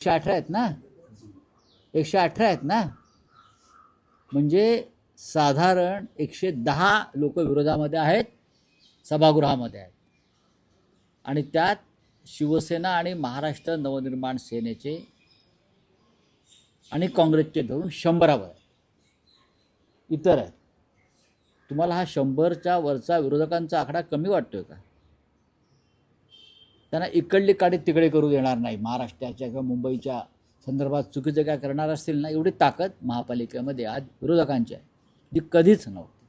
118 आहेत ना, 118 आहेत ना, म्हणजे साधारण 110 लोक विरोधामध्ये आहेत, सभागृहामध्ये आहेत, आणि त्यात शिवसेना आणि महाराष्ट्र नवनिर्माण सेनेचे आणि काँग्रेसचे धरून 100 इतर आहेत. तुम्हाला हा 100च्या वरचा विरोधकांचा आकडा कमी वाटतोय का? त्यांना इकडली काडी तिकडे करू देणार नाही. महाराष्ट्राच्या किंवा मुंबईच्या संदर्भात चुकीचं काय करणार असतील ना, एवढी ताकद महापालिकेमध्ये आज विरोधकांची आहे, जी कधीच नव्हती.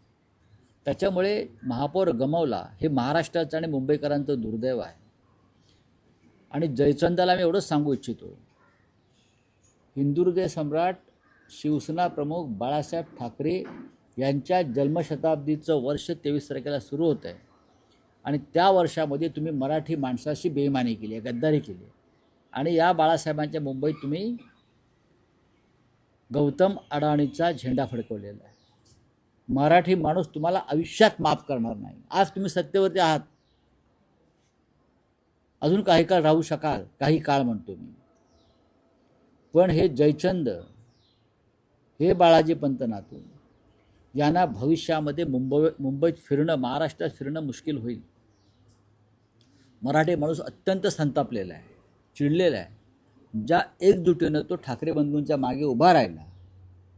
त्याच्यामुळे महापौर गमावला हे महाराष्ट्राचं आणि मुंबईकरांचं दुर्दैव आहे. आणि जयचंदाला मी एवढंच सांगू इच्छितो, हिंदुहृदय सम्राट शिवसेना प्रमुख बाळासाहेब ठाकरे यांच्या जन्मशताब्दीचं वर्ष 23 तारखेला सुरू होतं आहे, आणि त्या वर्षामध्ये तुम्ही मराठी माणसाशी बेईमानी केली आहे, गद्दारी केली आहे, आणि या बाळासाहेबांच्या मुंबईत तुम्ही गौतम अडाणीचा झेंडा फडकवलेला आहे. मराठी माणूस तुम्हाला आयुष्यात माफ करणार नाही. आज तुम्ही सत्तेवरती आहात, अजून काही काळ राहू शकाल, काही काळ म्हणतो मी, पण हे जयचंद, हे बाळाजी पंत नातू, यांना भविष्यामध्ये मुंबईत फिरणं, महाराष्ट्रात फिरणं मुश्किल होईल. मराठी माणूस अत्यंत संतापलेला आहे, चिडलेला आहे. ज्या एकजुटीनं तो ठाकरे बंधूंच्या मागे उभा राहिला,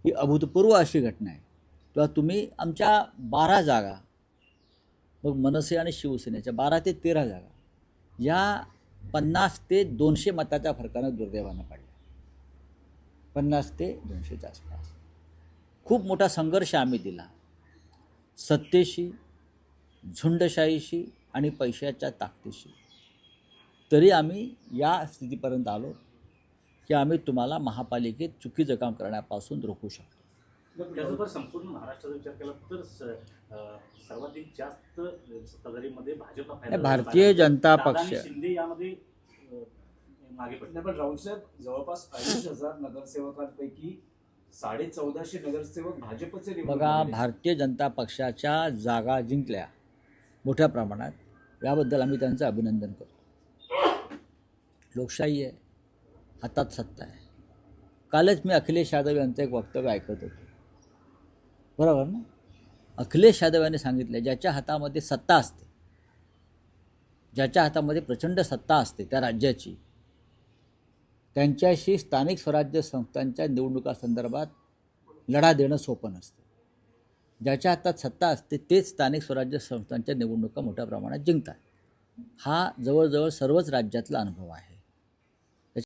ही अभूतपूर्व अशी घटना आहे. तेव्हा तुम्ही आमच्या 12 जागा, मग मनसे आणि शिवसेनेच्या 12 ते 13 जागा, या 50 ते 200 मताच्या फरकानं दुर्दैवानं काढल्या. 50 ते 200च्या आसपास खूप मोठा संघर्ष आम्ही दिला, सत्तेशी, झुंडशाहीशी आणि पैशाच्या ताकदीशी. तरी आम्ही या स्थितीपर्यंत आलो की आम्ही तुम्हाला महापालिकेत चुकीचं काम करण्यापासून रोखू शकतो. त्याचबरोबर संपूर्ण महाराष्ट्राचा विचार केला तर सर्वाधिक जास्त सत्ताधारीमध्ये भाजपा, भारतीय जनता पक्ष, शिंदे यामध्ये मागे पडले. पण राऊतसाहेब, जवळपास 40,000 नगरसेवकांपैकी 1450 नगरसेवक भाजपचे. बघा, भारतीय जनता पक्षाच्या जागा जिंकल्या मोठ्या प्रमाणात, याबद्दल आम्ही त्यांचं अभिनंदन करतो. लोकशाही आहे, हातात सत्ता आहे. कालच मी अखिलेश यादव यांचं एक वक्तव्य ऐकत होतो, बरोबर ना? अखिलेश यादव यांनी सांगितलं, ज्याच्या हातामध्ये सत्ता असते, ज्याच्या हातामध्ये प्रचंड सत्ता असते त्या राज्याची, त्यांच्याशी स्थानिक स्वराज्य संस्थांच्या निवडणुकासंदर्भात लढा देणं सोपं नसतं. ज्याच्या हातात सत्ता असते तेच स्थानिक स्वराज्य संस्थांच्या निवडणुका मोठ्या प्रमाणात जिंकतात. हा जवळजवळ सर्वच राज्यातला अनुभव आहे.